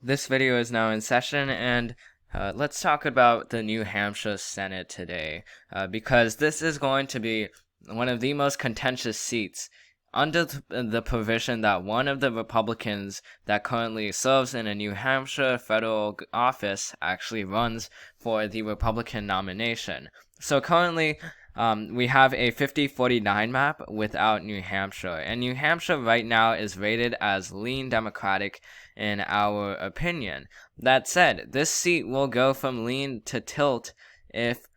This video is now in session, and let's talk about the New Hampshire Senate today, because this is going to be one of the most contentious seats under the provision that one of the Republicans that currently serves in a New Hampshire federal office actually runs for the Republican nomination. So currently, we have a 50-49 map without New Hampshire, and New Hampshire right now is rated as lean Democratic in our opinion. That said, this seat will go from lean to tilt if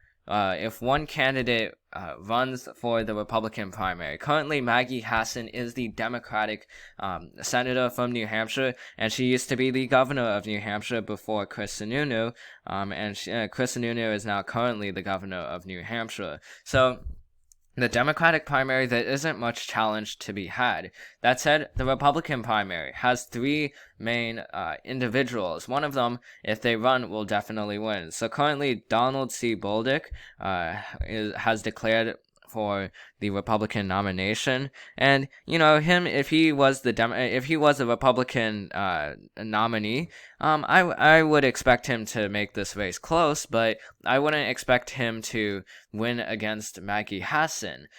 one candidate runs for the Republican primary. Currently, Maggie Hassan is the Democratic senator from New Hampshire, and she used to be the governor of New Hampshire before Chris Sununu, and Chris Sununu is now currently the governor of New Hampshire. So the Democratic primary, there isn't much challenge to be had. That said, the Republican primary has three main individuals. One of them, if they run, will definitely win. So currently, Donald C. Bolduc has declared for the Republican nomination, and him, if he was a Republican nominee, I would expect him to make this race close, but I wouldn't expect him to win against Maggie Hassan.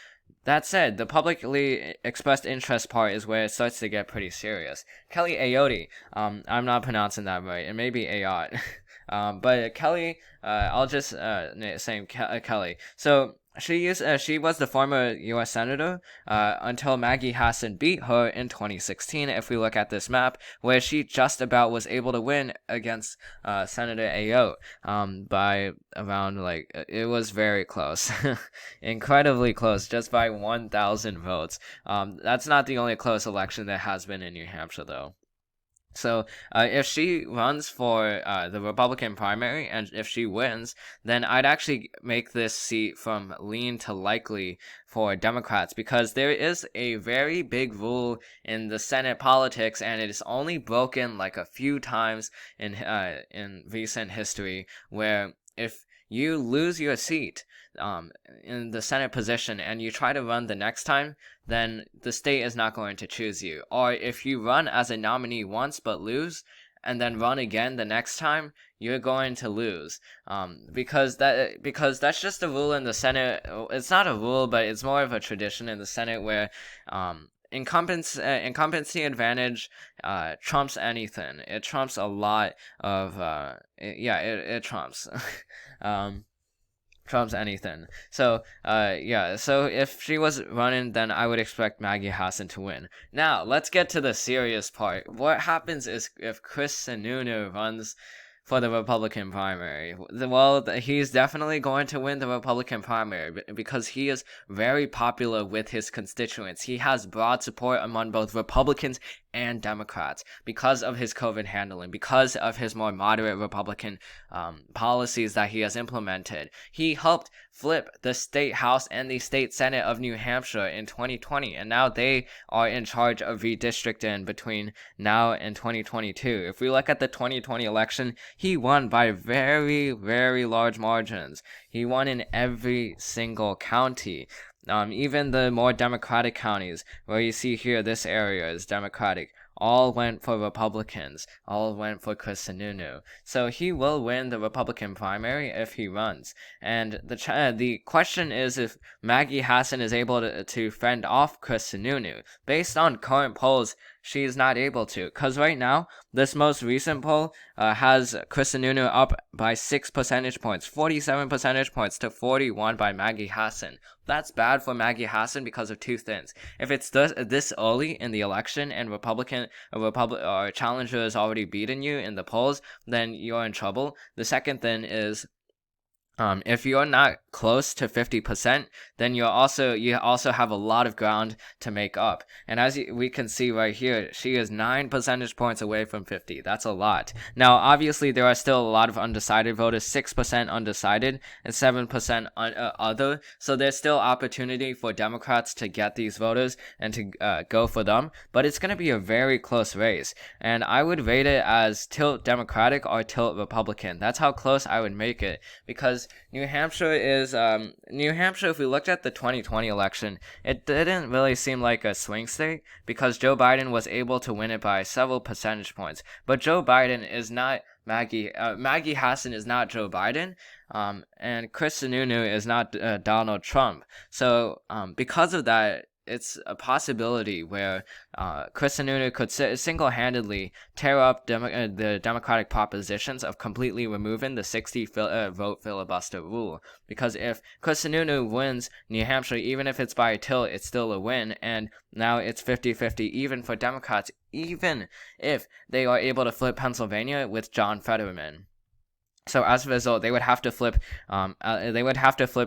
That said, the publicly expressed interest part is where it starts to get pretty serious. Kelly Ayotte, I'm not pronouncing that right, it may be Ayotte, but Kelly, I'll just say Kelly. So she was the former U.S. senator until Maggie Hassan beat her in 2016. If we look at this map, where she just about was able to win against Senator Ayotte by around, it was very close, incredibly close, just by 1,000 votes. That's not the only close election there has been in New Hampshire, though. So if she runs for the Republican primary, and if she wins, then I'd actually make this seat from lean to likely for Democrats, because there is a very big rule in the Senate politics, and it is only broken like a few times in recent history, where if you lose your seat in the Senate position and you try to run the next time, then the state is not going to choose you. Or if you run as a nominee once but lose, and then run again the next time, you're going to lose. Because that's just a rule in the Senate. It's not a rule, but it's more of a tradition in the Senate where incumbency advantage trumps anything. It trumps a lot of it trumps. Trumps anything. So so if she was running, then I would expect Maggie Hassan to win. Now let's get to the serious part. What happens is if Chris Sununu runs for the Republican primary? Well, he's definitely going to win the Republican primary because he is very popular with his constituents. He has broad support among both Republicans and Democrats because of his COVID handling, because of his more moderate Republican policies that he has implemented. He helped flip the state house and the state senate of New Hampshire in 2020, and now they are in charge of redistricting between now and 2022. If we look at the 2020 election, he won by very, very large margins. He won in every single county. Even the more Democratic counties, where you see here this area is Democratic, all went for Republicans, all went for Chris Sununu. So he will win the Republican primary if he runs. And the question is if Maggie Hassan is able to fend off Chris Sununu. Based on current polls, she is not able to, because right now, this most recent poll has Chris Sununu up by 6 percentage points, 47 percentage points to 41 by Maggie Hassan. That's bad for Maggie Hassan because of two things. If it's this early in the election and or challenger has already beaten you in the polls, then you're in trouble. The second thing is, if you're not close to 50%, then you also have a lot of ground to make up. And as we can see right here, she is 9 percentage points away from 50. That's a lot. Now, obviously, there are still a lot of undecided voters, 6% undecided and 7% other. So there's still opportunity for Democrats to get these voters and to go for them. But it's going to be a very close race. And I would rate it as tilt Democratic or tilt Republican. That's how close I would make it, because because New Hampshire, if we looked at the 2020 election, it didn't really seem like a swing state because Joe Biden was able to win it by several percentage points. But Joe Biden is not Maggie Hassan is not Joe Biden, and Chris Sununu is not Donald Trump. So because of that, it's a possibility where Chris Sununu could single-handedly tear up the Democratic propositions of completely removing the 60-vote filibuster rule. Because if Chris Sununu wins New Hampshire, even if it's by a tilt, it's still a win, and now it's 50-50 even for Democrats, even if they are able to flip Pennsylvania with John Fetterman. So as a result, they would have to flip.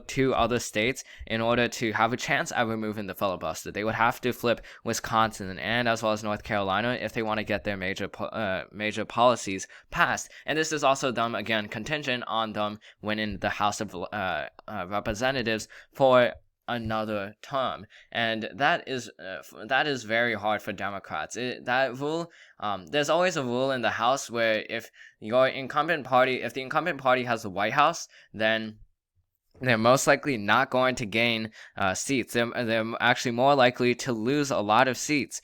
Two other states in order to have a chance at removing the filibuster. They would have to flip Wisconsin and as well as North Carolina if they want to get their major policies passed. And this is also them again contingent on them winning the House of Representatives for another term, and that is very hard for Democrats. That rule, there's always a rule in the House where if the incumbent party has the White House, then they're most likely not going to gain seats. They're actually more likely to lose a lot of seats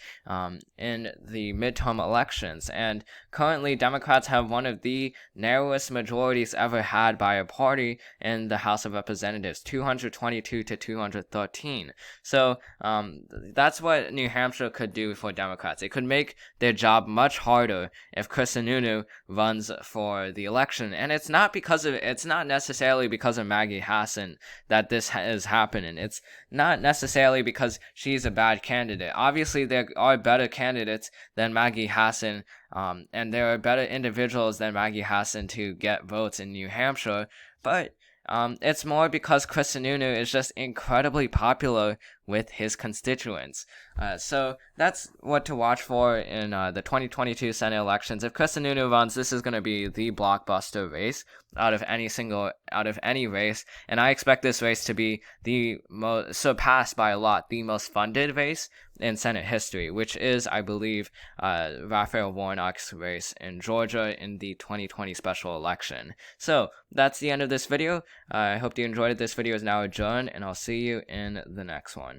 in the midterm elections. And currently, Democrats have one of the narrowest majorities ever had by a party in the House of Representatives, 222 to 213. So that's what New Hampshire could do for Democrats. It could make their job much harder if Chris Sununu runs for the election. And it's not necessarily because of Maggie Hassan that this is happening. It's not necessarily because she's a bad candidate. Obviously, there are better candidates than Maggie Hassan, and there are better individuals than Maggie Hassan to get votes in New Hampshire, but it's more because Chris Sununu is just incredibly popular with his constituents. So that's what to watch for in the 2022 Senate elections. If Chris Sununu runs, this is going to be the blockbuster race out of any race, and I expect this race to be surpassed by a lot the most funded race in Senate history, which is, I believe, Raphael Warnock's race in Georgia in the 2020 special election. So that's the end of this video. I hope you enjoyed it. This video is now adjourned, and I'll see you in the next one.